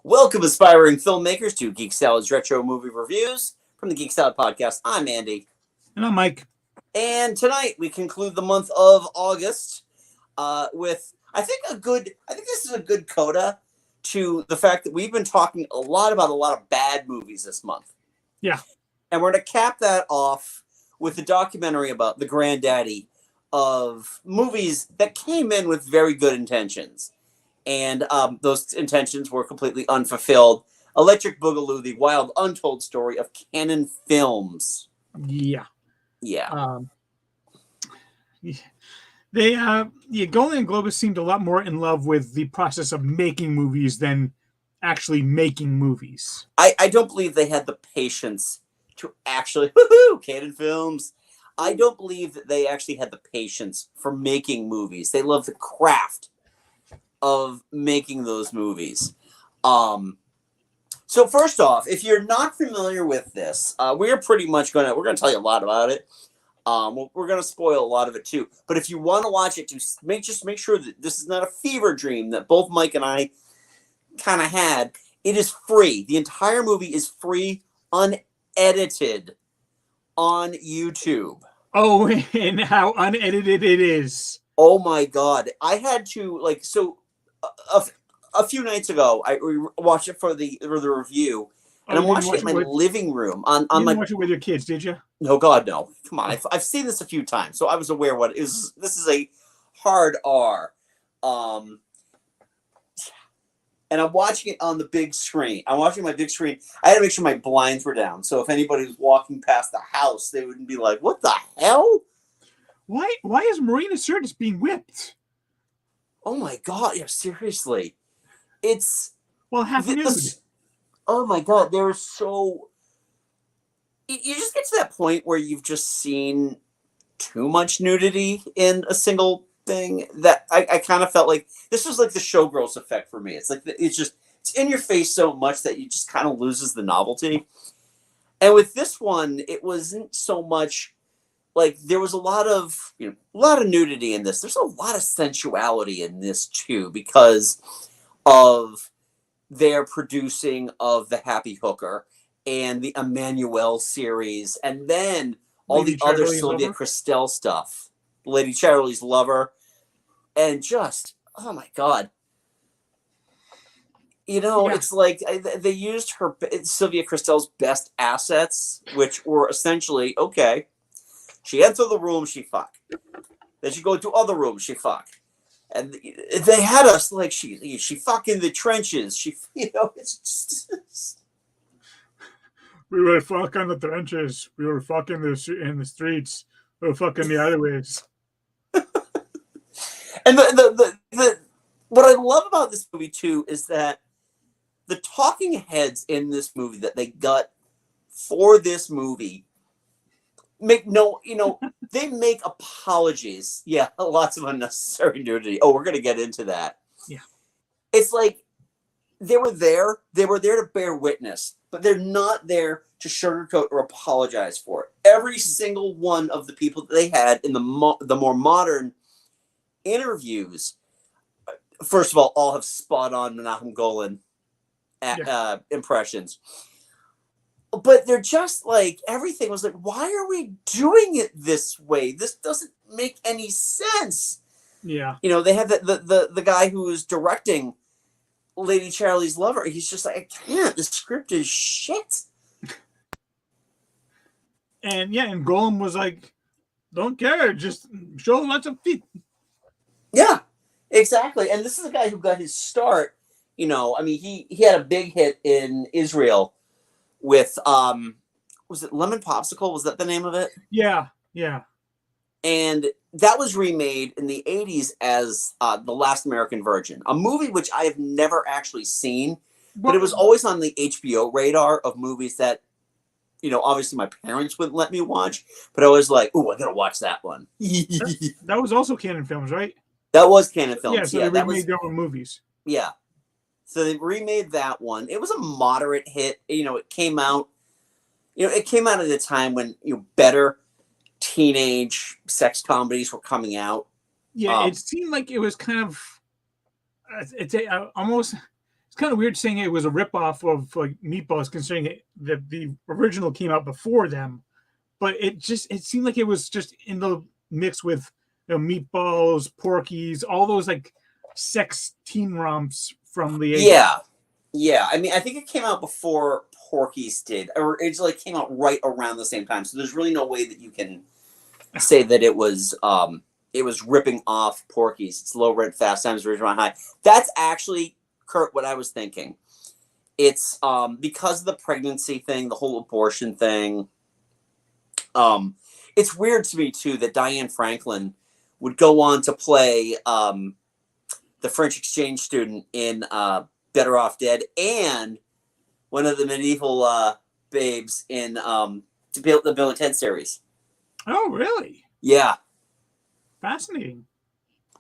Welcome, aspiring filmmakers, to Geek Salad's Retro Movie Reviews from the Geek Salad Podcast. I'm Andy. And I'm Mike. And tonight we conclude the month of August with, I think this is a good coda to the fact that we've been talking a lot about a lot of bad movies this month. Yeah. And we're going to cap that off with a documentary about the granddaddy of movies that came in with very good intentions. And those intentions were completely unfulfilled. Electric Boogaloo, the wild, untold story of Canon Films. Yeah. Yeah. Golan and Globus seemed a lot more in love with the process of making movies than actually making movies. I don't believe they had the patience to actually, Canon Films. I don't believe that they actually had the patience for making movies. They love the craft of making those movies. So first off, if you're not familiar with this, we're gonna tell you a lot about it. We're gonna spoil a lot of it too. But if you want to watch it, just make sure that this is not a fever dream that both Mike and I kind of had. It is free. The entire movie is free, unedited, on YouTube. Oh, and how unedited it is. Oh my God. I had to a few nights ago, I watched it for the review, and I'm watching it in my living room. You didn't watch it with your kids, did you? No, God, no. Come on, I've seen this a few times, so I was aware what it is. This is a hard R, and I'm watching it on the big screen. I'm watching my big screen. I had to make sure my blinds were down, so if anybody was walking past the house, they wouldn't be like, "What the hell? Why is Marina Sirtis being whipped?" Oh my God! Yeah, seriously. It's half nude. Oh my God, there is so. You just get to that point where you've just seen too much nudity in a single thing that I kind of felt like this was like the Showgirls effect for me. It's like it's in your face so much that you just kind of loses the novelty. And with this one, it wasn't so much like there was a lot of nudity in this. There's a lot of sensuality in this too because of their producing of The Happy Hooker and the Emmanuel series, and then all Lady the other Chatterley's Sylvia Lover? Christel stuff. Lady Chatterley's Lover. And just, oh my God. It's like they used Sylvia Christel's best assets, which were essentially, okay, she entered the room, she fuck. Then she go to other rooms, she fuck. And they had us like she fuck in the trenches. It's just. We were fuck in the trenches. We were fucking in the streets. We were fucking the alleyways. And the what I love about this movie too is that the talking heads in this movie that they got for this movie they make apologies. Yeah, lots of unnecessary nudity. Oh, we're gonna get into that. Yeah. It's like they were there to bear witness, but they're not there to sugarcoat or apologize for it. Every single one of the people that they had in the more modern interviews, first of all have spot on Menachem Golan impressions. But they're just like, everything was like, why are we doing it this way? This doesn't make any sense. Yeah. They had the guy who was directing Lady Chatterley's Lover. He's just like, I can't. The script is shit. And Golan was like, don't care. Just show lots of feet. Yeah, exactly. And this is a guy who got his start. He had a big hit in Israel with was it Lemon Popsicle? Was that the name of it? Yeah. And that was remade in the 80s as The Last American Virgin, a movie which I have never actually seen, but it was always on the HBO radar of movies that, obviously my parents wouldn't let me watch, but I was like, ooh, I gotta watch that one. That was also Canon Films, right? That was Canon Films. Yeah, so they remade their own movies. Yeah. So they remade that one. It was a moderate hit. It came out at a time when better teenage sex comedies were coming out. Yeah, it seemed like it was kind of almost it's kind of weird saying it was a ripoff of like Meatballs, considering that the original came out before them. But it seemed like it was just in the mix with Meatballs, Porky's, all those like sex teen romps from the 80s. Yeah. I mean, I think it came out before Porky's did, or it like came out right around the same time. So there's really no way that you can say that it was ripping off Porky's. It's Low Rent, Fast Times, Ridgemont High. That's actually, Kurt, what I was thinking. It's because of the pregnancy thing, the whole abortion thing. It's weird to me too that Diane Franklin would go on to play the French exchange student in Better Off Dead and one of the medieval babes in the Bill and Ted series. Oh, really? Yeah. Fascinating.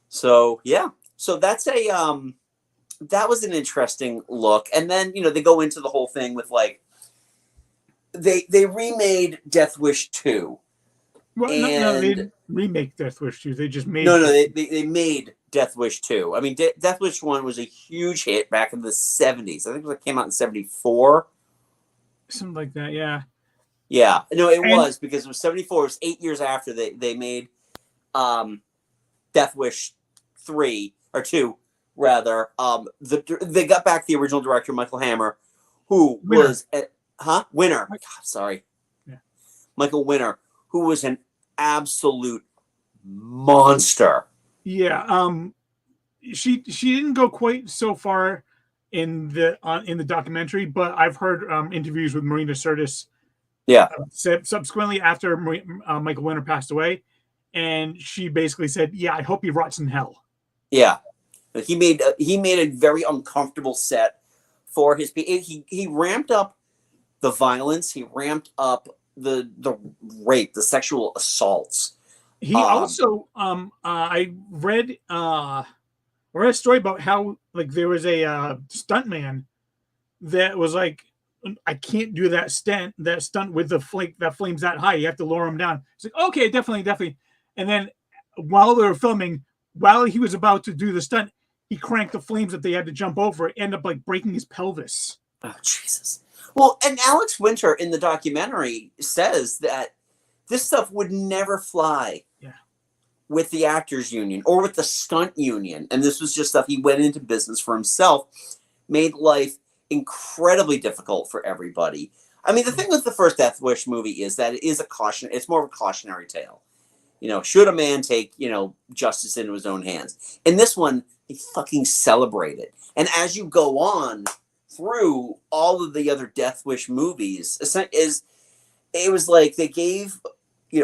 So yeah. So that's that was an interesting look. And then, they go into the whole thing with like they remade Death Wish 2. Well, no, they didn't remake Death Wish 2. They just made they made Death Wish 2. I mean, Death Wish 1 was a huge hit back in the 70s. I think it came out in 74. Something like that, yeah. Yeah. No, it was because it was 74. It was 8 years after they made Death Wish 3 or 2 rather. They got back the original director Michael Hammer, who was Winner. God, sorry. Yeah. Michael Winner, who was an absolute monster. Yeah. She didn't go quite so far in the documentary, but I've heard interviews with Marina Sirtis. Yeah. Subsequently, after Michael Winner passed away, and she basically said, "Yeah, I hope he rots in hell." Yeah, he made a very uncomfortable set for his. He ramped up the violence. He ramped up the rape, the sexual assaults. He also, I read a story about how like there was a stuntman that was like, I can't do that stunt with the flame that flames that high. You have to lower him down. It's like, okay, definitely. And then while they were filming, while he was about to do the stunt, he cranked the flames that they had to jump over. It ended up like breaking his pelvis. Oh, Jesus. Well, and Alex Winter in the documentary says that this stuff would never fly with the actors union or with the stunt union. And this was just stuff he went into business for himself, made life incredibly difficult for everybody. I mean, the thing with the first Death Wish movie is that it is it's more of a cautionary tale. Should a man take, justice into his own hands? In this one, they fucking celebrate it. And as you go on through all of the other Death Wish movies, it was like they gave,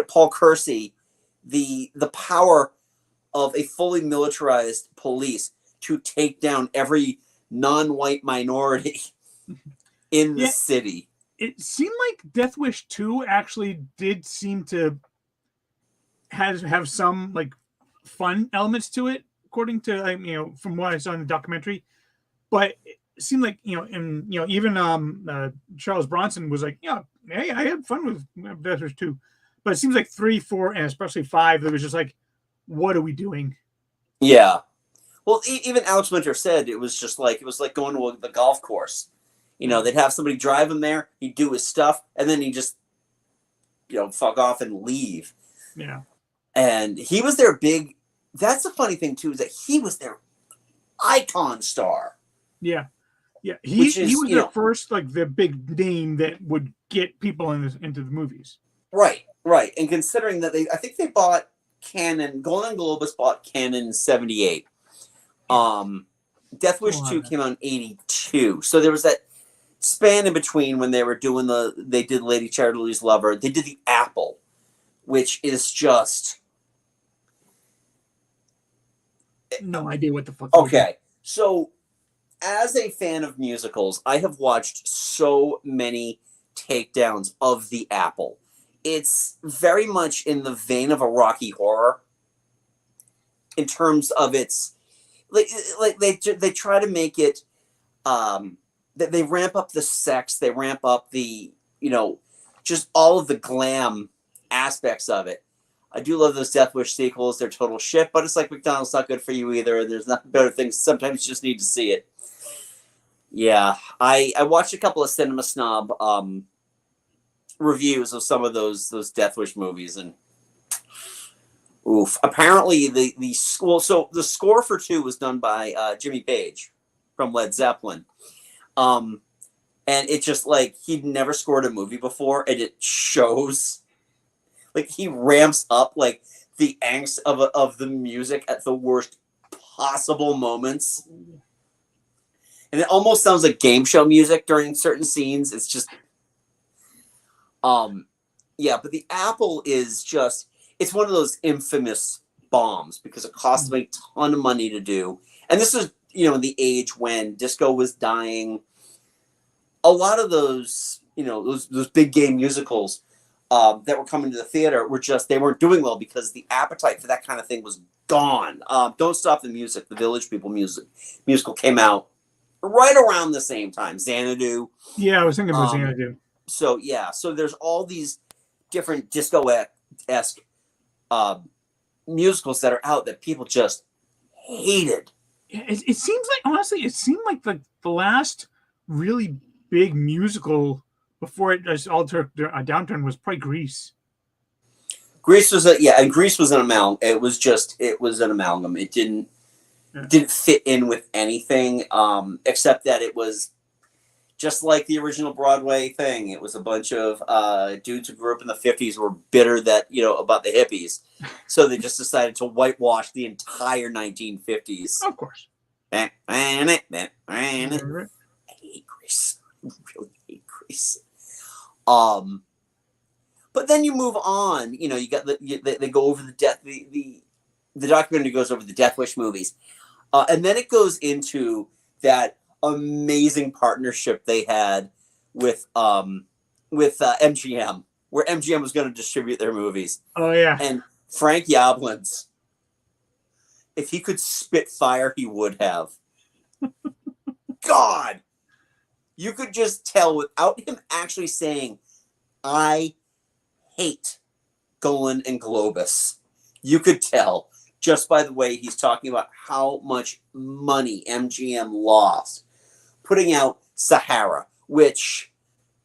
Paul Kersey the power of a fully militarized police to take down every non-white minority in the city. It seemed like Death Wish 2 actually did seem to have some like fun elements to it, according to from what I saw in the documentary. But it seemed like and even Charles Bronson was like, hey, I had fun with Death Wish 2. But it seems like 3, 4, and especially 5, it was just like, what are we doing? Yeah. Well, even Alex Winter said it was like going to the golf course. They'd have somebody drive him there, he'd do his stuff, and then he'd just, fuck off and leave. Yeah. And he was their big. That's the funny thing too, is that he was their icon star. Yeah. He was the first like the big name that would get people into the movies. Right. And considering that I think they bought Canon. Golden Globus bought Canon in 78. Death Wish 2 came out in 82. So there was that span in between when they were doing they did Lady Chatterley's Lover. They did the Apple, which is just no idea what the fuck. Okay. So as a fan of musicals, I have watched so many takedowns of the Apple. It's very much in the vein of a Rocky Horror in terms of its like they try to make it they ramp up the sex, they ramp up the just all of the glam aspects of it. I do love those Death Wish sequels. They're total shit, but it's like McDonald's not good for you either, and there's not better things. Sometimes you just need to see it. Yeah, I watched a couple of Cinema Snob reviews of some of those Death Wish movies, and oof. Apparently, the school. So the score for two was done by Jimmy Page from Led Zeppelin. Um, and it's just like he'd never scored a movie before, and it shows. Like he ramps up like the angst of the music at the worst possible moments, and it almost sounds like game show music during certain scenes. It's just, um, yeah. But the Apple is just it's one of those infamous bombs because it cost them a ton of money to do, and this is in the age when disco was dying. A lot of those those big game musicals that were coming to the theater were just they weren't doing well because the appetite for that kind of thing was gone. Don't Stop the Music, the Village People musical came out right around the same time. Xanadu. Yeah, I was thinking about Xanadu. So yeah, so there's all these different disco-esque musicals that are out that people just hated. It seems like honestly, it seemed like the last really big musical before it just all took a downturn was probably Grease. Grease was and Grease was an amalgam. It was an amalgam. It didn't fit in with anything except that it was just like the original Broadway thing. It was a bunch of dudes who grew up in the 50s who were bitter that about the hippies, so they just decided to whitewash the entire 1950s. Of course. I hate Grease. I really hate Grease. But then you move on. You got they go over the documentary goes over the Death Wish movies, and then it goes into that amazing partnership they had with MGM, where MGM was going to distribute their movies. Oh yeah. And Frank Yablans, if he could spit fire, he would have. God, you could just tell without him actually saying, "I hate Golan and Globus." You could tell just by the way he's talking about how much money MGM lost putting out Sahara, which,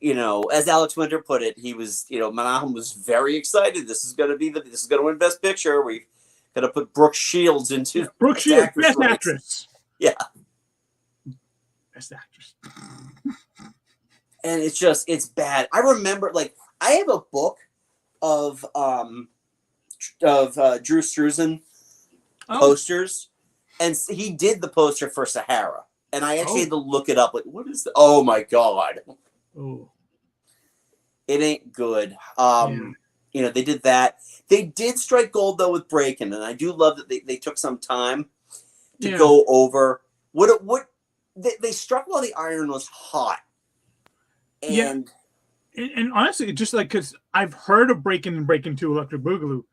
as Alex Winter put it, he was, Menahem was very excited. This is going to win Best Picture. We're going to put Brooke Shields into Brooke Shields, Best Actress. Yeah. Best Actress. And it's bad. I remember, I have a book of Drew Struzan posters, and he did the poster for Sahara. And I actually had to look it up. Like, what is oh my God. Oh. It ain't good. They did that. They did strike gold, though, with Breakin'. And I do love that they took some time to go over what they struck while the iron was hot. And and honestly, just because I've heard of Breakin' and Breakin' 2 Electric Boogaloo,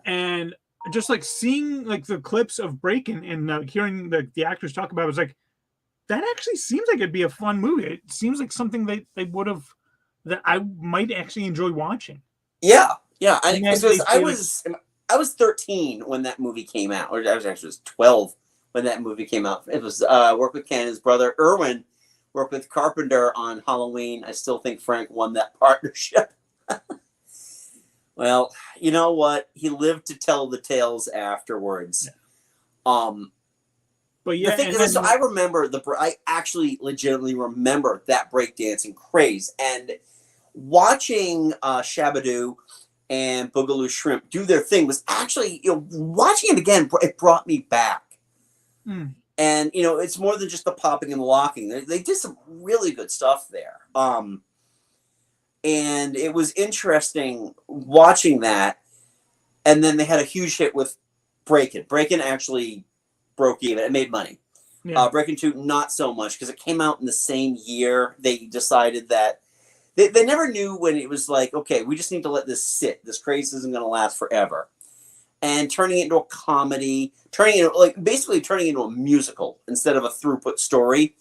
and just seeing the clips of Breakin' and hearing the actors talk about it, was like, that actually seems like it'd be a fun movie. It seems like something they would have that I might actually enjoy watching. Yeah. I was 13 when that movie came out, or I was actually 12 when that movie came out. It was worked with Ken, his brother Irwin, worked with Carpenter on Halloween. I still think Frank won that partnership. Well, you know what? He lived to tell the tales afterwards. But yeah, the thing is, I remember I actually legitimately remember that breakdancing craze, and watching Shabadoo and Boogaloo Shrimp do their thing was actually, watching it again, it brought me back. And it's more than just the popping and the locking. They did some really good stuff there. And it was interesting watching that. And then they had a huge hit with Breakin'. Breakin' actually broke even. It made money. Yeah. Breakin' 2, not so much, because it came out in the same year. They decided that they never knew when it was like, okay, we just need to let this sit. This craze isn't going to last forever. And turning it into a comedy, turning into a musical instead of a throughput story,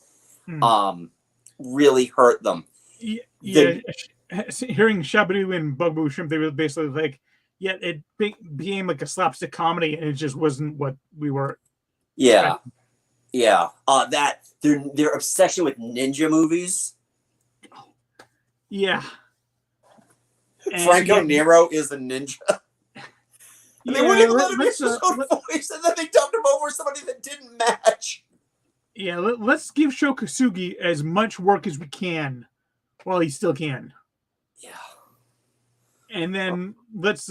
really hurt them. Hearing Shabadoo and Bugaboo Shrimp, they were basically it became like a slapstick comedy, and it just wasn't what we were. Yeah. Yeah. That their obsession with ninja movies. Yeah. And Franco yeah, Nero is a ninja. And they wouldn't yeah. even let him use his own voice, and then they dubbed him over somebody that didn't match. Yeah, let's give Sho Kosugi as much work as we can while he still can. Yeah. And then let's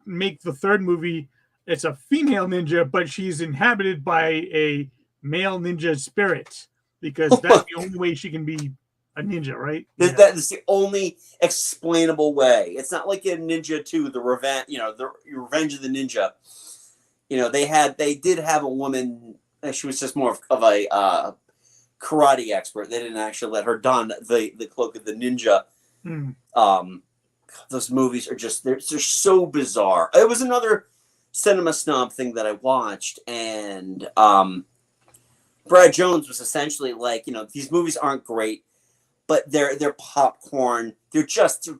make the third movie. It's a female ninja, but she's inhabited by a male ninja spirit because that's the only way she can be a ninja, right? Yeah. That is the only explainable way. It's not like in Ninja 2, the Revenge, the Revenge of the Ninja. They did have a woman. She was just more of a karate expert. They didn't actually let her don the cloak of the ninja. Those movies are just they're so bizarre. It was another cinema snob thing that I watched, and Brad Jones was essentially like, these movies aren't great, but they're popcorn. They're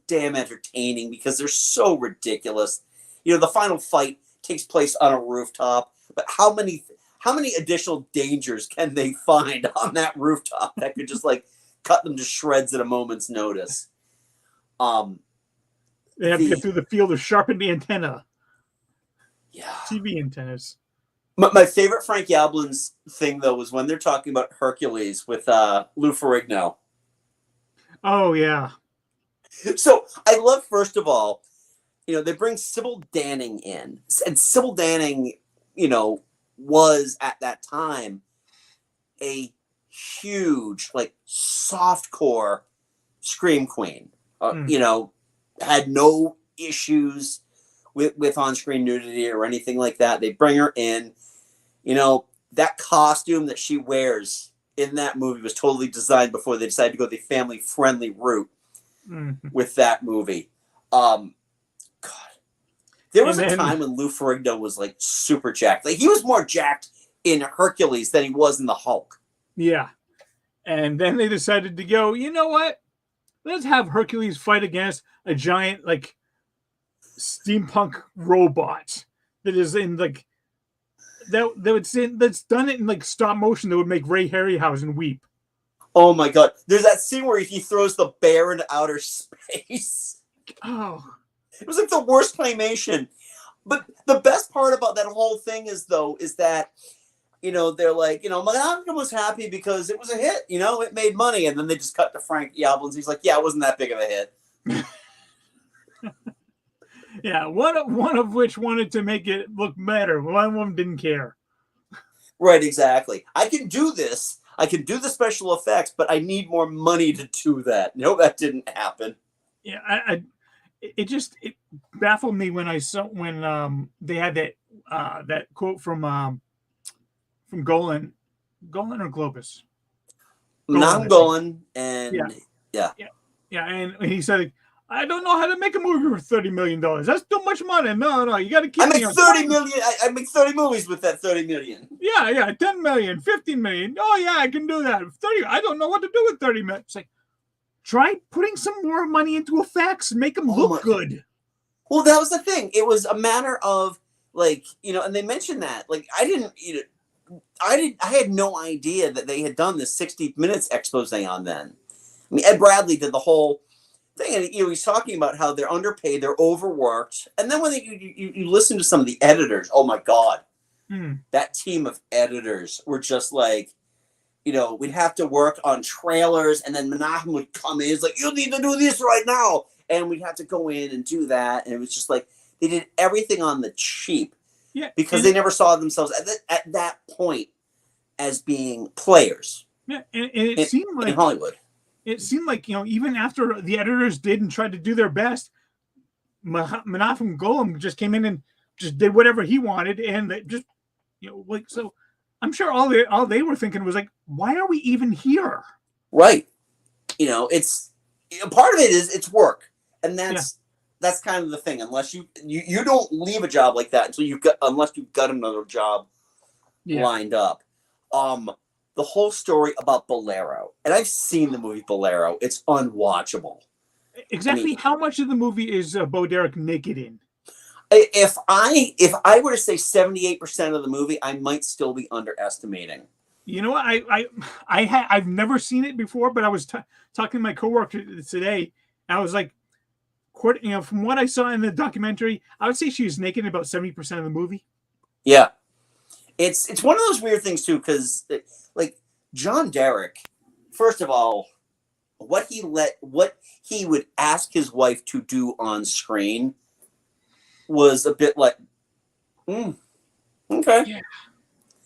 damn entertaining because they're so ridiculous. The final fight takes place on a rooftop, but how many additional dangers can they find on that rooftop that could just like cut them to shreds at a moment's notice? They have to get through the field of sharpened antenna. Yeah. TV antennas. My favorite Frank Yablin's thing, though, was when they're talking about Hercules with Lou Ferrigno. Oh, yeah. So I love, first of all, they bring Sybil Danning in. And Sybil Danning, was at that time a huge, like, softcore scream queen. Had no issues with on-screen nudity or anything like that. They bring her in. That costume that she wears in that movie was totally designed before they decided to go the family-friendly route with that movie. God. There was a time when Lou Ferrigno was, like, super jacked. Like, he was more jacked in Hercules than he was in the Hulk. Yeah. And then they decided to go, you know what? Let's have Hercules fight against a giant, like, steampunk robot that is in, like, that's done it in, like, stop motion that would make Ray Harryhausen weep. Oh, my God. There's that scene where he throws the bear into outer space. Oh. It was, like, the worst claymation. But the best part about that whole thing is that they're like, Malcolm was happy because it was a hit, it made money. And then they just cut to Frank Yablans. He's like, yeah, it wasn't that big of a hit. Yeah, one of which wanted to make it look better. One of them didn't care. Right, exactly. I can do this. I can do the special effects, but I need more money to do that. No, that didn't happen. Yeah, it baffled me when they had that quote from Golan or Globus. Golan, and yeah, and he said, I don't know how to make a movie for $30 million. That's too much money. No, you got to keep. I make 30 million. I make 30 movies with that 30 million. Yeah, 10 million, 15 million. Oh yeah, I can do that. 30. I don't know what to do with 30 million. It's like, try putting some more money into effects and make them look good. Well, that was the thing. It was a matter of like, and they mentioned that. Like, I had no idea that they had done this 60 minutes expose on then. I mean, Ed Bradley did the whole thing, and he's talking about how they're underpaid, they're overworked, and then when you listen to some of the editors, oh my God, that team of editors were just like, we'd have to work on trailers, and then Menachem would come in. He's like, you need to do this right now. And we'd have to go in and do that. And it was just like, they did everything on the cheap. Yeah. Because they never saw themselves at that point as being players. Yeah. And it seemed like, in Hollywood. It seemed like, even after the editors did and tried to do their best, Menachem Golem just came in and just did whatever he wanted. And they just, so I'm sure all they were thinking was like, why are we even here? Right. It's part of it is it's work. And that's kind of the thing. Unless you don't leave a job like that unless you've got another job lined up. The whole story about Bolero, and I've seen the movie Bolero. It's unwatchable. Exactly. How much of the movie is Bo Derek naked in? If I were to say 78% of the movie, I might still be underestimating. You know what? I've never seen it before, but I was talking to my coworker today, and I was like, from what I saw in the documentary, I would say she was naked in about 70% of the movie. Yeah, it's one of those weird things too, because like John Derek, first of all, what he would ask his wife to do on screen was a bit like, okay, Yeah,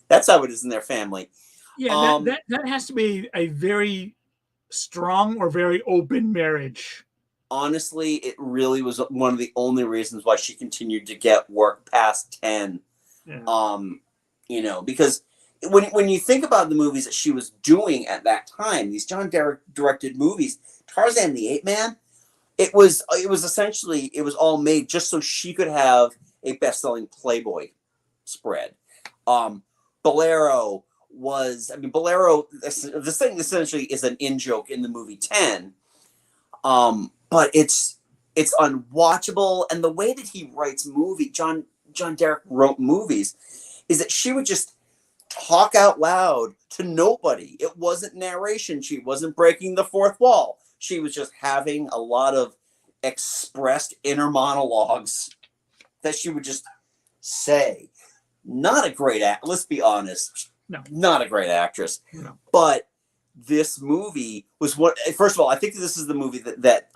that's how it is in their family. yeah. That has to be a very strong or very open marriage. Honestly, it really was one of the only reasons why she continued to get work past 10. Yeah. Because when you think about the movies that she was doing at that time, these John Derek directed movies, Tarzan the Ape Man, it was essentially, it was all made just so she could have a best-selling Playboy spread. Bolero Bolero, this thing essentially is an in-joke in the movie 10. But it's unwatchable, and the way that he writes John Derek wrote movies, is that she would just talk out loud to nobody. It wasn't narration. She wasn't breaking the fourth wall. She was just having a lot of expressed inner monologues that she would just say. Not a great act. Let's be honest. No. Not a great actress. No. But this movie was what. First of all, I think this is the movie that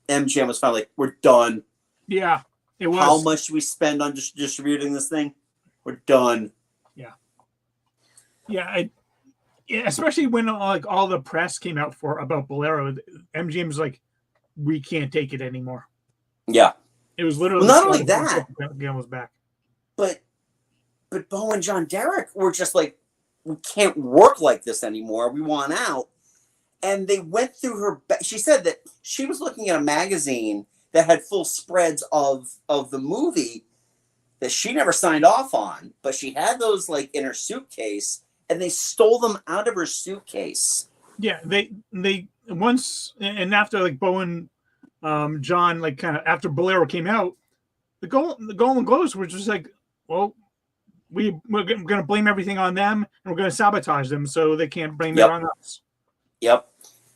MGM was finally like, we're done. Yeah, it was. How much do we spend on distributing this thing? We're done. Yeah. Especially when like all the press came out about Bolero, MGM was like, we can't take it anymore. Yeah. It was literally not only that. Was back. But Bo and John Derek were just like, we can't work like this anymore. We want out. And they went through her. She said that she was looking at a magazine that had full spreads of the movie that she never signed off on, but she had those like in her suitcase, and they stole them out of her suitcase. Yeah, they once, and after like Bo and John, like kind of after Bolero came out, the Golden Globes were just like, well, we're going to blame everything on them, and we're going to sabotage them so they can't blame it on us. Yep.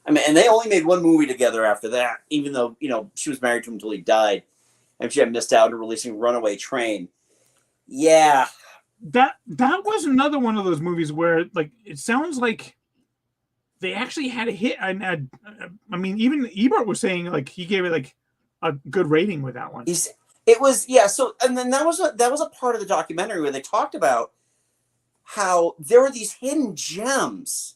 I mean, and they only made one movie together after that, even though, she was married to him until he died. And she had missed out on releasing Runaway Train. Yeah. That was another one of those movies where, like, it sounds like they actually had a hit. I mean, even Ebert was saying, like, he gave it, like, a good rating with that one. It was, yeah. So, and then that was a part of the documentary where they talked about how there were these hidden gems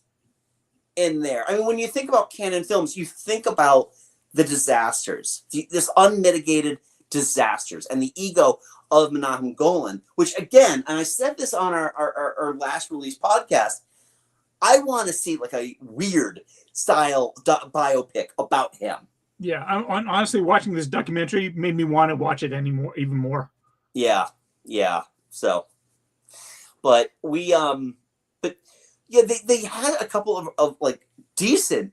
in there. I mean, when you think about Canon Films, you think about the disasters, this unmitigated disasters, and the ego of Menahem Golan, which again, and I said this on our last release podcast, I want to see like a weird style biopic about him. Yeah, honestly, watching this documentary made me want to watch it even more. Yeah. So, but we yeah, they had a couple of like decent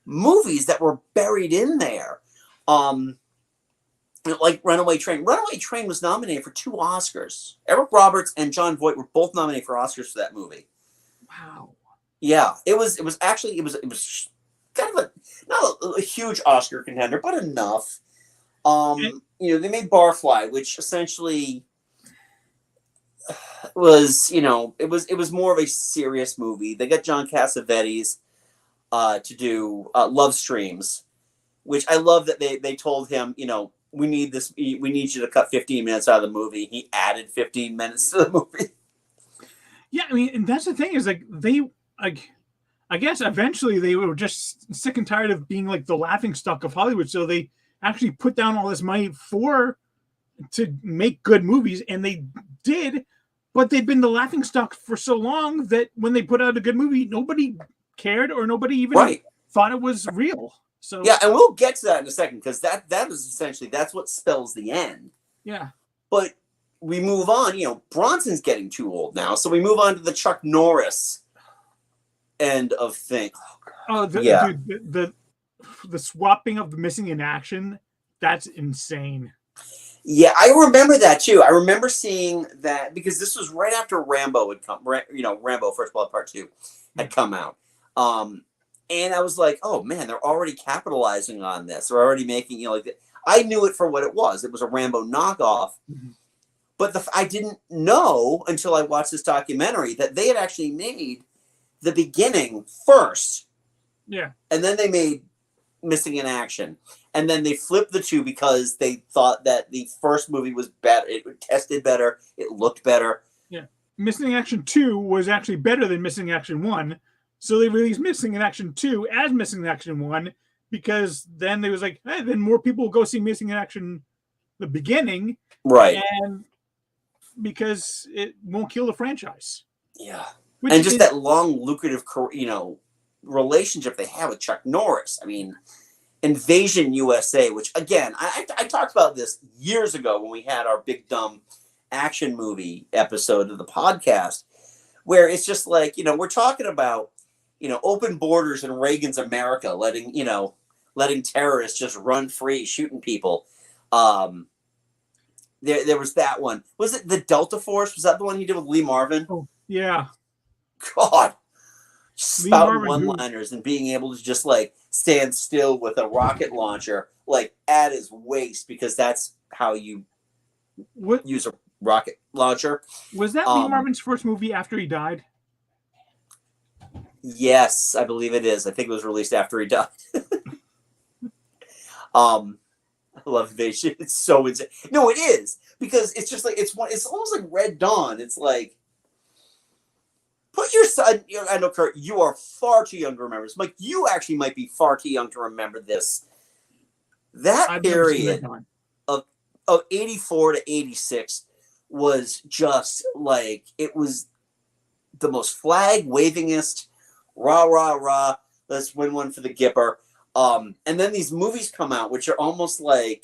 movies that were buried in there. Like Runaway Train. Runaway Train was nominated for 2 Oscars. Eric Roberts and Jon Voight were both nominated for Oscars for that movie. Wow. Yeah, it was actually kind of not a huge Oscar contender, but enough. They made Barfly, which essentially was, it was more of a serious movie. They got John Cassavetes to do Love Streams, which I love that they told him, we need you to cut 15 minutes out of the movie. He added 15 minutes to the movie. Yeah, I mean, and that's the thing is like I guess eventually they were just sick and tired of being like the laughingstock of Hollywood, so they actually put down all this money to make good movies, and they did, but they'd been the laughingstock for so long that when they put out a good movie, nobody cared or nobody even thought it was real. So yeah, and we'll get to that in a second because that is essentially that's what spells the end. Yeah, but we move on. Bronson's getting too old now, so we move on to the Chuck Norris end of thing. Dude, the swapping of the missing in action, that's insane. Yeah, I remember that too. I remember seeing that because this was right after Rambo had come. Rambo First Blood Part 2 Yeah. had come out. And I was like, oh man, they're already capitalizing on this. They're already making, like, I knew it for what it was. It was a Rambo knockoff. Mhm. But I didn't know until I watched this documentary that they had actually made the beginning first, Yeah. and then they made Missing in Action, and then they flipped the two because they thought that the first movie was better. It tested better. It looked better. Yeah. Missing Action 2 was actually better than Missing Action 1. So they released Missing in Action 2 as Missing in Action 1 because then they was like, hey, then more people will go see Missing in Action the beginning, Right. and because it won't kill the franchise. Yeah. Which And just is, that long, lucrative, relationship they have with Chuck Norris. I mean, Invasion USA, which again, I talked about this years ago when we had our big dumb action movie episode of the podcast, where it's just like, we're talking about, open borders in Reagan's America, letting terrorists just run free, shooting people. There was that one. Was it the Delta Force? Was that the one he did with Lee Marvin? oh, yeah. God. Lee Spouting Marvin, one-liners and being able to just like stand still with a rocket launcher like at his waist, because that's how you what use a rocket launcher. was that Lee Marvin's first movie after he died? Yes, I believe it is. I think it was released after he died. I love Invasion. It's so insane. No, it is, because it's just like it's almost like Red Dawn. It's like, put your son. I know, Kurt, you are far too young to remember this. Mike, you actually might be far too young to remember this. That I've never seen Red period Dawn. of 84 to 86 was just like, it was the most flag wavingest, rah rah rah, let's win one for the Gipper. And then these movies come out which are almost like,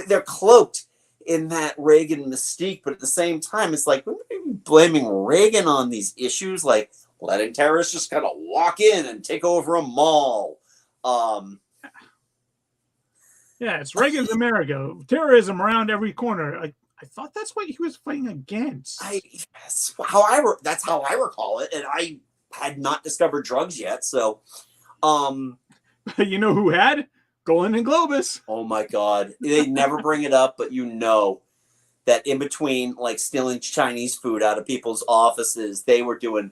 they're cloaked in that Reagan mystique, but at the same time it's like, we're blaming Reagan on these issues, like letting terrorists just kind of walk in and take over a mall. Yeah, it's Reagan's America. Terrorism around every corner. I thought that's what he was fighting against. That's how I recall it, and I had not discovered drugs yet. So, You know who had? Golan and Globus. oh my God, they never bring it up, but that in between, like stealing Chinese food out of people's offices, they were doing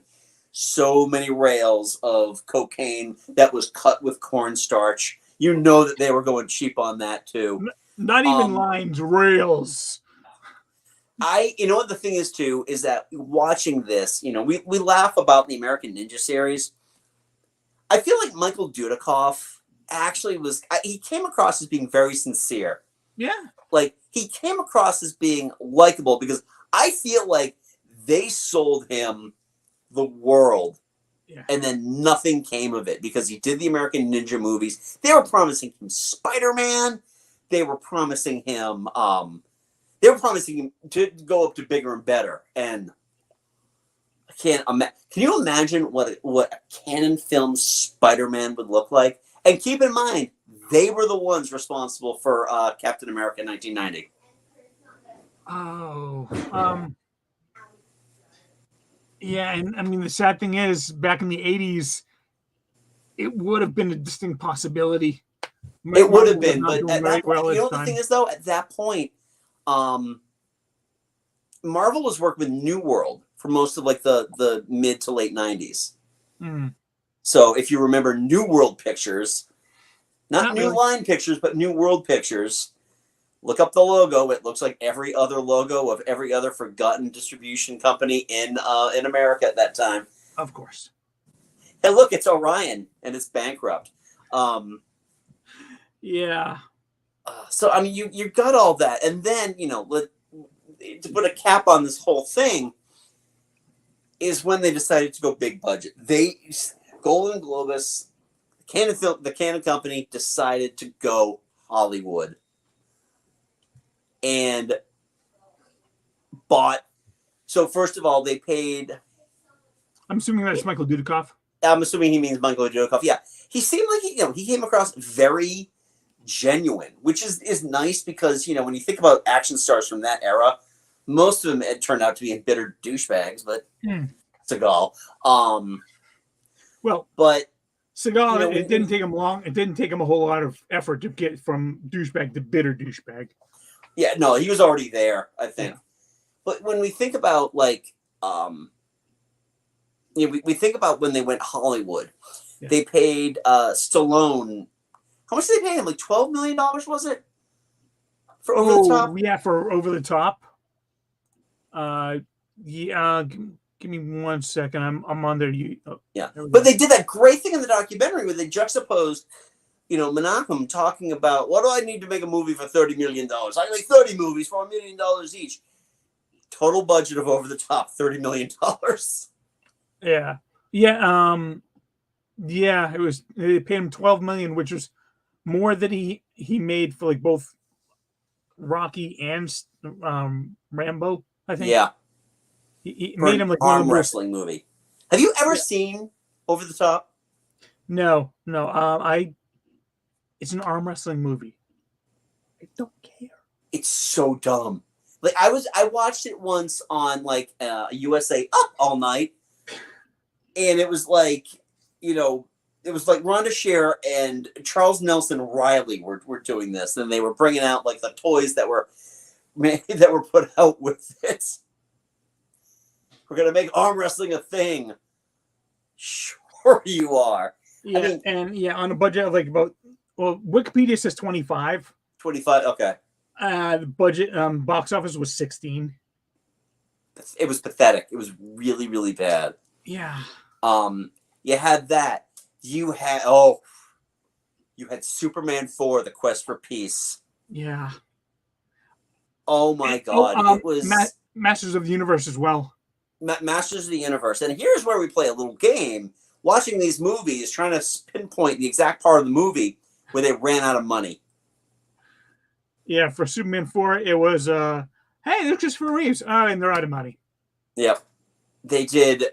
so many rails of cocaine that was cut with cornstarch. You know that they were going cheap on that too. Not even lines, rails. You know what the thing is too, is that watching this, we laugh about the American Ninja series. I feel like Michael Dudikoff actually he came across as being very sincere. Yeah. Like, he came across as being likable, because I feel like they sold him the world. Yeah. And then nothing came of it, because he did the American Ninja movies. They were promising him Spider-Man. They were promising him to go up to bigger and better. And I can't imagine. Can you imagine what a Canon film Spider-Man would look like? And keep in mind, they were the ones responsible for Captain America 1990. Oh, yeah, and I mean, the sad thing is, back in the 80s, it would have been a distinct possibility. It would have been, but at that point, the thing is, though, at that point, Marvel was working with New World for most of like the mid to late 90s. Mm. So if you remember New World Pictures, not New really. Line Pictures, but New World Pictures, look up the logo. It looks like every other logo of every other forgotten distribution company in America at that time. Of course. And look, it's Orion, and it's bankrupt. Yeah. So I mean, you got all that, and then to put a cap on this whole thing is when they decided to go big budget. Golden Globus, the Canon company, decided to go Hollywood and bought. So first of all, they paid. I'm assuming that's Michael Dudikoff. I'm assuming he means Michael Dudikoff. Yeah, he seemed like he came across very genuine, which is nice because, you know, when you think about action stars from that era, most of them had turned out to be bitter douchebags, but Seagal. Well, But you Seagal, know, it didn't take him long. It didn't take him a whole lot of effort to get from douchebag to bitter douchebag. yeah, no, he was already there, I think. Yeah. But when we think about like, you know, we think about when they went Hollywood, they paid Stallone. How much did they pay him? Like $12 million, was it? For Over the Top? Yeah, for Over the Top. Yeah. Give me 1 second. I'm on there. Yeah, but they did that great thing in the documentary where they juxtaposed, you know, Menachem talking about, what do I need to make a movie for $30 million? I make 30 movies for $1 million each. Total budget of Over the Top, $30 million. Yeah. Yeah. Yeah. It was. They paid him 12 million, which was more than he made for like both Rocky and Rambo. I think. Yeah. He made him like one of arm the most wrestling movie. Have you ever seen Over the Top? No. It's an arm wrestling movie. I don't care. It's so dumb. Like I watched it once on like USA Up all night, and it was like, you know, it was like Rhonda Shear and Charles Nelson Riley were doing this, and they were bringing out like the toys that were put out with it. We're gonna make arm wrestling a thing. Sure, you are. Yeah, I mean, on a budget of like Wikipedia says 25. 25. Okay. The budget box office was 16. It was pathetic. It was really, really bad. Yeah. You had that. You had Superman 4: The Quest for Peace. Yeah. Oh my God! It was Masters of the Universe as well. Masters of the Universe, and here's where we play a little game. Watching these movies, trying to pinpoint the exact part of the movie where they ran out of money. Yeah, for Superman 4, it was hey, look, Christopher Reeves. Oh, and they're out of money. Yep. They did.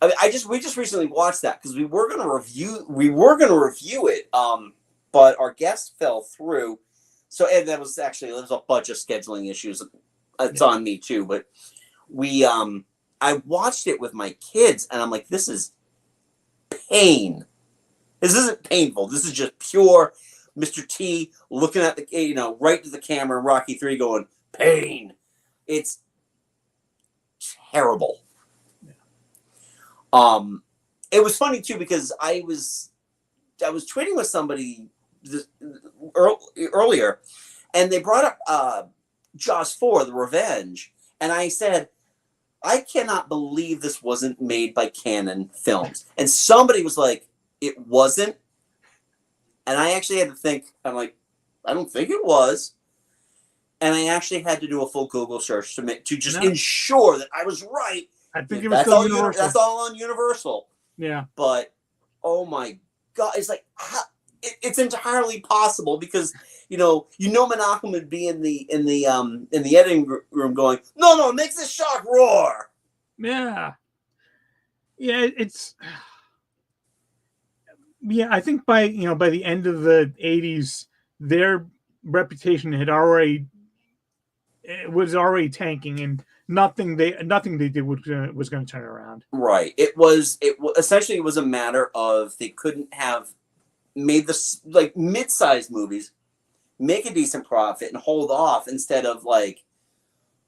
I mean, we just recently watched that because we were going to review it, but our guest fell through. So, and there was a bunch of scheduling issues. It's on me too, but I watched it with my kids, and I'm like, this is pain. This isn't painful. This is just pure Mr. T looking at the, right to the camera in Rocky 3 going, pain. It's terrible. It was funny too because I was tweeting with somebody earlier, and they brought up Jaws 4: The Revenge, and I said, I cannot believe this wasn't made by Canon Films. And somebody was like, it wasn't. And I actually had to think, I'm like, I don't think it was. And I actually had to do a full Google search to just ensure that I was right. I think it was still Universal. That's all on Universal. Yeah. But, oh my God, it's like, it's entirely possible because, Menachem would be in the editing room going, no, make this shark roar. Yeah. Yeah, I think by the end of the 80s, their reputation was already tanking, and nothing they did was going to turn around. Right. It essentially it was a matter of they couldn't have made this like mid-sized movies, make a decent profit, and hold off instead of like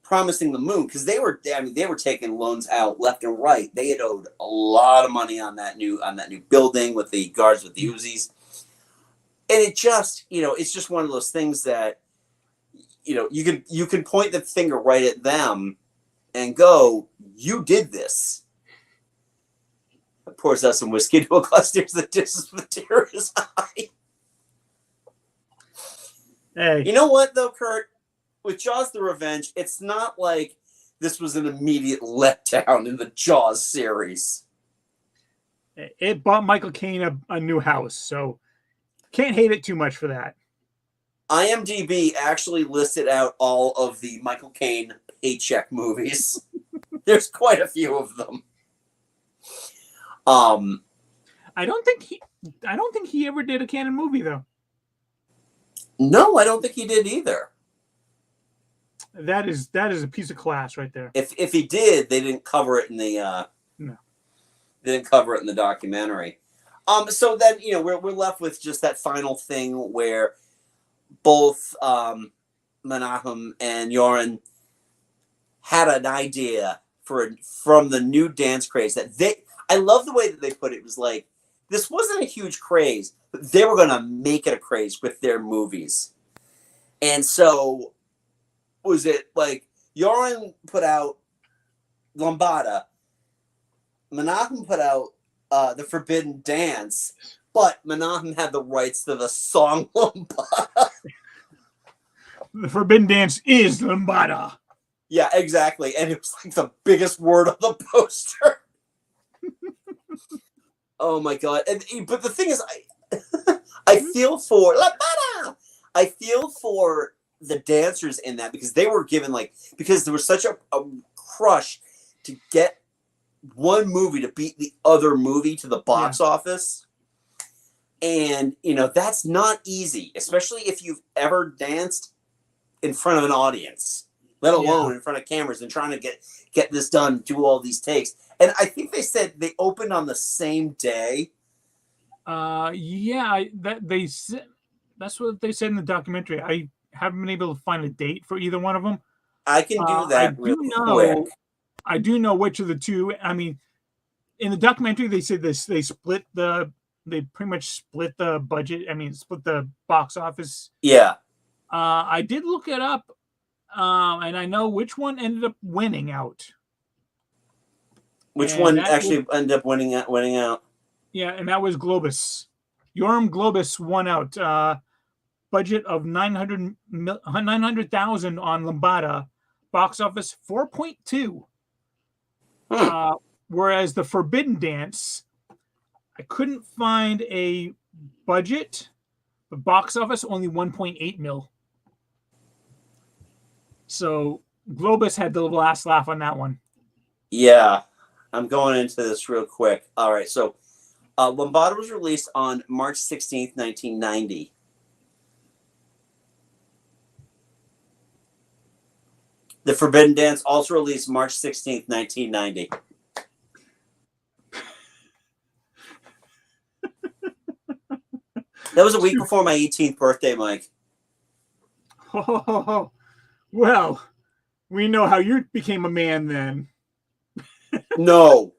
promising the moon, because they were taking loans out left and right. They had owed a lot of money on that new building with the guards with the Uzis, and it just it's just one of those things that you can point the finger right at them and go, you did this. It pours out some whiskey to a glass, tears the dishes with a tear in his eye. Hey, you know what though, Kurt? With Jaws: The Revenge, it's not like this was an immediate letdown in the Jaws series. It bought Michael Caine a new house, so can't hate it too much for that. IMDb actually listed out all of the Michael Caine paycheck movies. There's quite a few of them. I don't think he ever did a Canon movie though. No, I don't think he did either. That is a piece of class right there. If he did, they didn't cover it in the No. they didn't cover it in the documentary. So then we're left with just that final thing where both Menahem and Yoren had an idea from the new dance craze that I love the way that they put it. It was like, this wasn't a huge craze, but they were going to make it a craze with their movies. And so was it like Yoren put out Lambada, Menahem put out The Forbidden Dance, but Menahem had the rights to the song Lambada. The Forbidden Dance is Lambada. Yeah, exactly. And it was like the biggest word on the poster. Oh my God. But the thing is, I feel for Lambada. I feel for the dancers in that, because they were given because there was such a crush to get one movie to beat the other movie to the box office. And, that's not easy, especially if you've ever danced in front of an audience, let alone in front of cameras and trying to get this done, do all these takes. And I think they said they opened on the same day. That's what they said in the documentary. I haven't been able to find a date for either one of them. I can do that quick. I do know which of the two. I mean, in the documentary, they said this. They pretty much split the budget. I mean, split the box office. Yeah. I did look it up, and I know which one ended up winning out. Which one actually ended up winning out? Yeah, and that was Globus. Yoram Globus won out. Budget of 900,000 on Lambada. Box office 4.2. Whereas the Forbidden Dance, I couldn't find a budget, but box office only 1.8 mil. So Globus had the last laugh on that one. Yeah, I'm going into this real quick. All right, so Lambada was released on March 16th, 1990. The Forbidden Dance also released March 16th, 1990. That was a week before my 18th birthday, Mike. Oh, well, we know how you became a man then. No,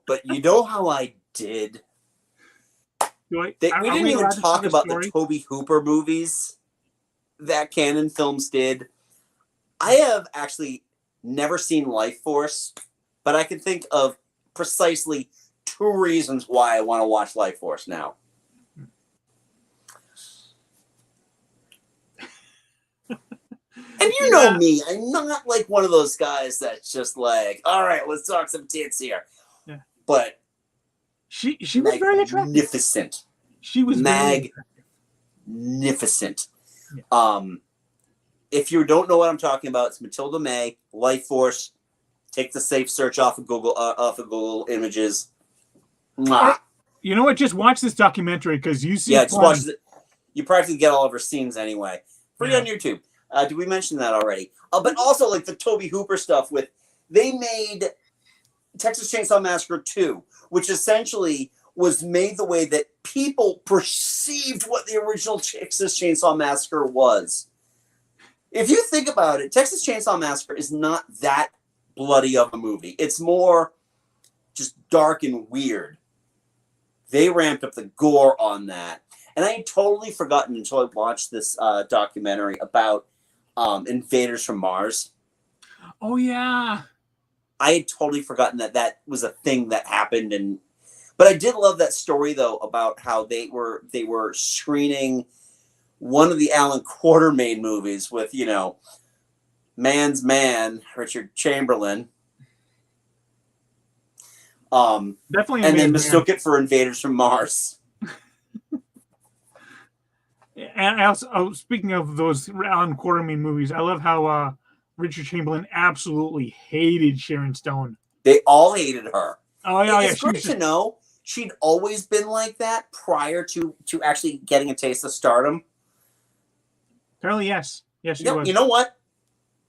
but you know how I did? We didn't even talk about the Tobe Hooper movies that Canon Films did. I have actually never seen Life Force, but I can think of precisely 2 reasons why I want to watch Life Force now. And you know me, I'm not like one of those guys that's just like, all right, let's talk some tits here. Yeah. But she was very attractive. Magnificent. She was magnificent. Yeah. If you don't know what I'm talking about, it's Matilda May, Life Force. Take the safe search off of Google Images. Mwah. You know what? Just watch this documentary because you see. Yeah, just watch it. You practically get all of her scenes anyway. Free on YouTube. Did we mention that already? But also, like the Tobe Hooper stuff they made Texas Chainsaw Massacre 2, which essentially was made the way that people perceived what the original Texas Chainsaw Massacre was. If you think about it, Texas Chainsaw Massacre is not that bloody of a movie. It's more just dark and weird. They ramped up the gore on that. And I had totally forgotten until I watched this documentary about Invaders from Mars. Oh, yeah. I had totally forgotten that was a thing that happened. But I did love that story, though, about how they were screening one of the Alan Quartermain movies with, Man's Man, Richard Chamberlain. Definitely. And then mistook it for Invaders from Mars. And also, speaking of those Alan Quartermain movies, I love how Richard Chamberlain absolutely hated Sharon Stone. They all hated her. Oh, yeah. It's great to know she'd always been like that prior to actually getting a taste of stardom. Apparently, yes. Yes, she was. You know what?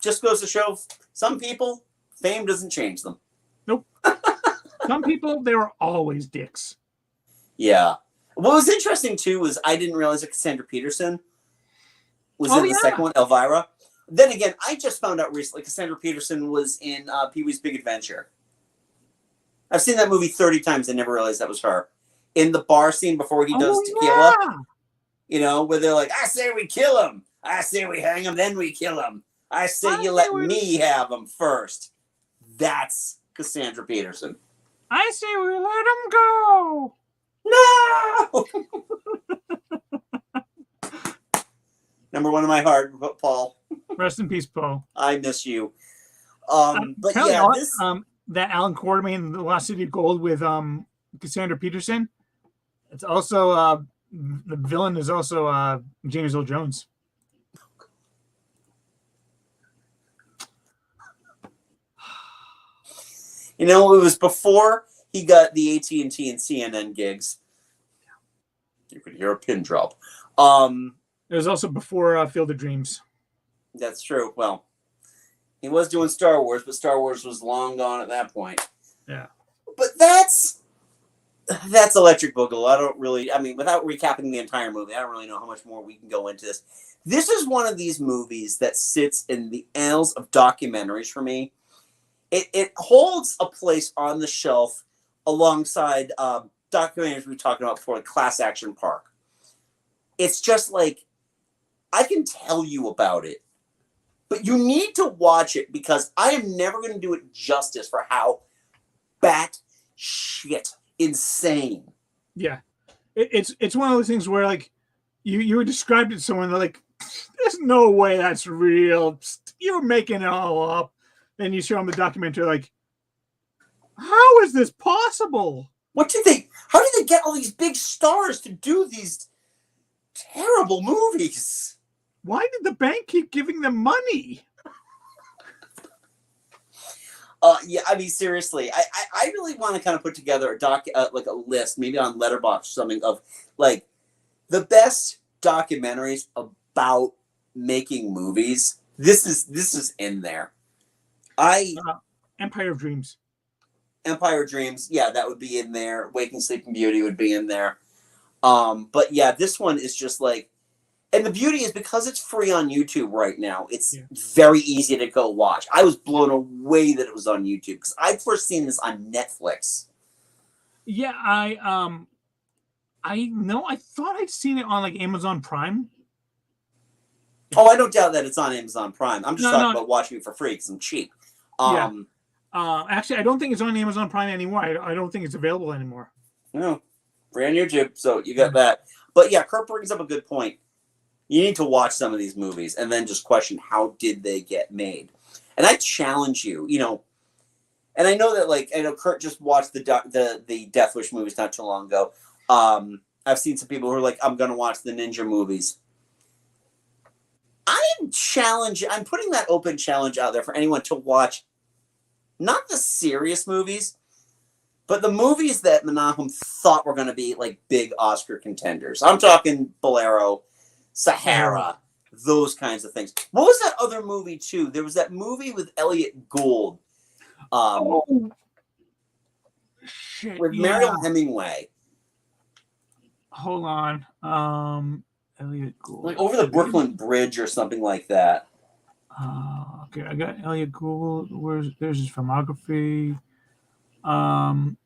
Just goes to show some people, fame doesn't change them. Nope. Some people, they were always dicks. Yeah. What was interesting too was I didn't realize that Cassandra Peterson was in the second one, Elvira. Then again, I just found out recently Cassandra Peterson was in Pee-wee's Big Adventure. I've seen that movie 30 times and never realized that was her. In the bar scene before he does tequila, you know, where they're like, I say we kill him. I say we hang him, then we kill him. I say you let me have him first. That's Cassandra Peterson. I say we let him go. No! Number one in my heart, Paul. Rest in peace, Paul. I miss you. But yeah, that Alan Quartermain, The Lost City of Gold with Cassandra Peterson. It's also the villain is also James Earl Jones. You know, it was before he got the AT&T and CNN gigs. You could hear a pin drop. It was also before Field of Dreams. That's true. Well, he was doing Star Wars, but Star Wars was long gone at that point. Yeah. But that's Electric Boogaloo. I mean, without recapping the entire movie, I don't really know how much more we can go into this. This is one of these movies that sits in the annals of documentaries for me. It holds a place on the shelf alongside documentaries we talked about before, like Class Action Park. It's just like, I can tell you about it, but you need to watch it because I am never going to do it justice for how batshit insane. Yeah. It's one of those things where, like, you described it to someone, they're like, there's no way that's real. You're making it all up. Then you show them the documentary, like, how is this possible? How did they get all these big stars to do these terrible movies? Why did the bank keep giving them money? Yeah, I mean, seriously, I really want to kind of put together like a list, maybe on Letterboxd or something, of like the best documentaries about making movies. This is in there. Empire of Dreams. Empire of Dreams, yeah, that would be in there. Waking Sleeping Beauty would be in there. But yeah, this one is just like, and the beauty is because it's free on YouTube right now, it's very easy to go watch. I was blown away that it was on YouTube because I'd first seen this on Netflix. Yeah, I know. I thought I'd seen it on like Amazon Prime. Oh, I don't doubt that it's on Amazon Prime. I'm just talking about watching it for free because I'm cheap. Actually, I don't think it's on Amazon Prime anymore. I don't think it's available anymore. No, free on YouTube, so you got that. But yeah, Kurt brings up a good point. You need to watch some of these movies and then just question how did they get made. And I challenge you, you know, and I know that like I know Kurt just watched the Death Wish movies not too long ago. I've seen some people who are like, I'm gonna watch the ninja movies. I'm putting that open challenge out there for anyone to watch not the serious movies, but the movies that Menachem thought were going to be like big Oscar contenders. I'm talking Bolero, Sahara, those kinds of things. What was that other movie too? There was that movie with Elliot Gould. With Mariel Hemingway. Hold on. Elliot Gould. Like over the Brooklyn Bridge or something like that. Okay, I got Elliot Gould. There's his filmography. Going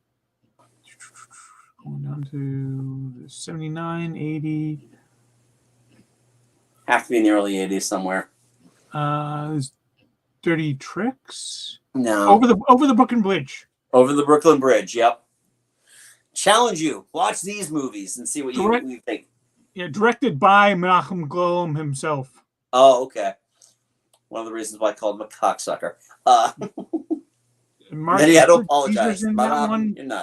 down to 79, 80. Have to be in the early 80s somewhere. There's Dirty Tricks. No. Over the Brooklyn Bridge. Over the Brooklyn Bridge, yep. Challenge you. Watch these movies and see what you think. Yeah, directed by Menachem Golan himself. Oh, okay. One of the reasons why I called him a cocksucker. Then he had to apologize. You're not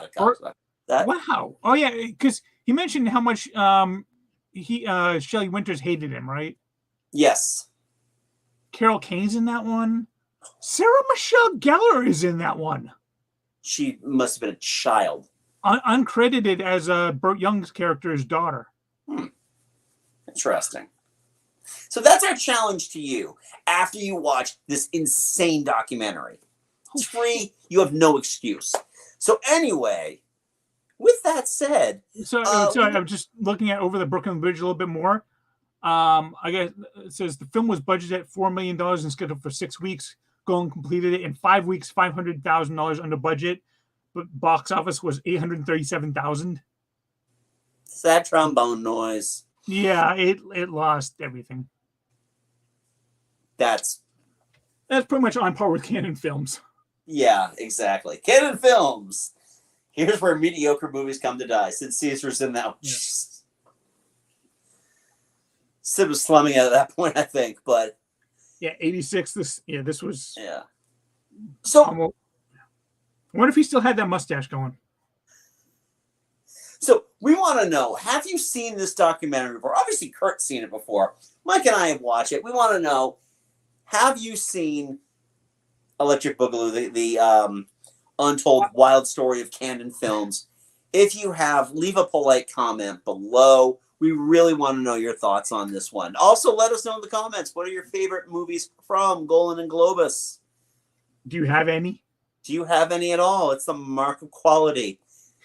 a cocksucker. Wow. Oh yeah, because he mentioned how much Shelley Winters hated him, right? Yes. Carol Kane's in that one. Sarah Michelle Gellar is in that one. She must have been a child. Uncredited as Burt Young's character's daughter. Interesting. So that's our challenge to you after you watch this insane documentary. It's free. You have no excuse. So anyway, with that said, sorry, I'm just looking at Over the Brooklyn Bridge a little bit more. I guess it says the film was budgeted at $4 million and scheduled for 6 weeks. Golan completed it in 5 weeks, $500,000 under budget, but box office was $837,000. sad trombone noise. Yeah, it lost everything. That's pretty much on par with Canon Films. Yeah, exactly. Canon Films. Here's where mediocre movies come to die. Sid Caesar's in that. Yeah. Sid was slumming at that point, I think, but yeah, 86. This was So I wonder if he still had that mustache going. So we want to know: have you seen this documentary before? Obviously, Kurt's seen it before. Mike and I have watched it. We want to know: have you seen Electric Boogaloo, the Untold Wild Story of Canon Films? If you have, leave a polite comment below. We really want to know your thoughts on this one. Also, let us know in the comments, what are your favorite movies from Golan and Globus? Do you have any? Do you have any at all? It's the mark of quality,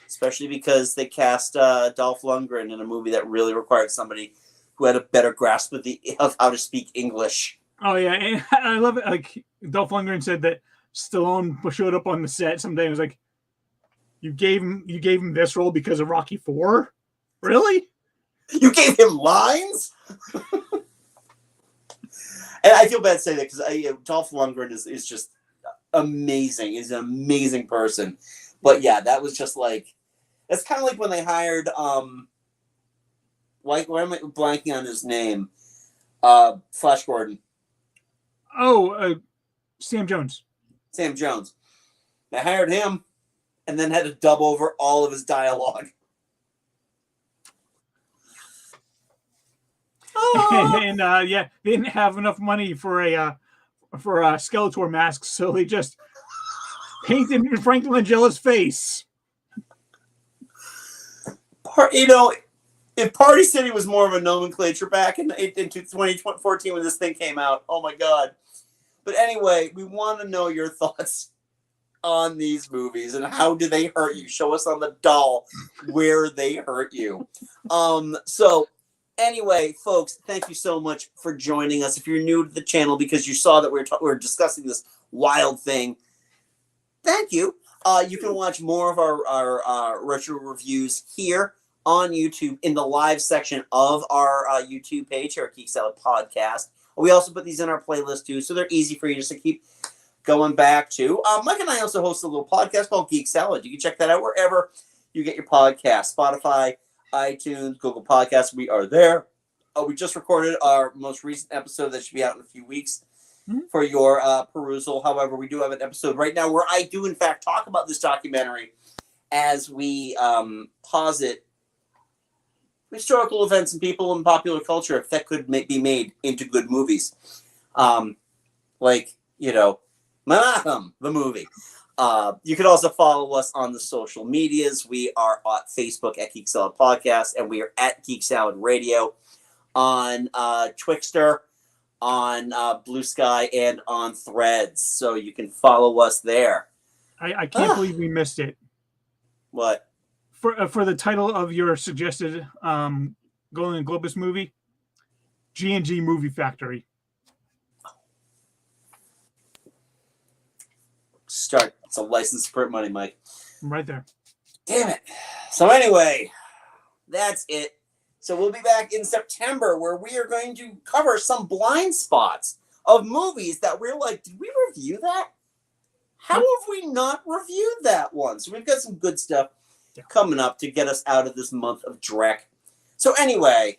especially because they cast Dolph Lundgren in a movie that really required somebody who had a better grasp of how to speak English. Oh, yeah. And I love it. Like, Dolph Lundgren said that Stallone showed up on the set someday and was like, you gave him this role because of Rocky IV? Really? You gave him lines? And I feel bad saying that because Dolph Lundgren is just amazing. He's an amazing person. But yeah, that was just like, it's kind of like when they hired, why am I blanking on his name? Flash Gordon. Oh, Sam Jones. Sam Jones. They hired him and then had to dub over all of his dialogue. And they didn't have enough money for a Skeletor mask, so they just painted Frank Langella's face. If Party City was more of a nomenclature back in 2014 when this thing came out, oh my god. But anyway, we want to know your thoughts on these movies and how do they hurt you. Show us on the doll where they hurt you. So anyway, folks, thank you so much for joining us. If you're new to the channel because you saw that we're discussing this wild thing, thank you. You can watch more of our retro reviews here on YouTube in the live section of our YouTube page, our Geek Salad Podcast. We also put these in our playlist too, so they're easy for you just to keep going back to. Mike and I also host a little podcast called Geek Salad. You can check that out wherever you get your podcast. Spotify, iTunes, Google Podcasts. We are there. We just recorded our most recent episode that should be out in a few weeks for your perusal. However, we do have an episode right now where I do, in fact, talk about this documentary as we posit historical events and people in popular culture that could be made into good movies. Like, Menachem, the movie. You can also follow us on the social medias. We are at Facebook at Geek Salad Podcast, and we are at Geek Salad Radio on Twixter, on Blue Sky, and on Threads. So you can follow us there. I can't believe we missed it. What? For the title of your suggested Golan and Globus movie, G&G Movie Factory. Start. It's a license to print money, Mike. I'm right there. Damn it. So anyway, that's it. So we'll be back in September where we are going to cover some blind spots of movies that we're like, did we review that? How have we not reviewed that one? So we've got some good stuff coming up to get us out of this month of dreck. So anyway,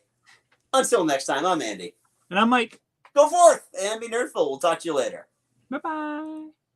until next time, I'm Andy. And I'm Mike. Go forth and be nerdful. We'll talk to you later. Bye-bye.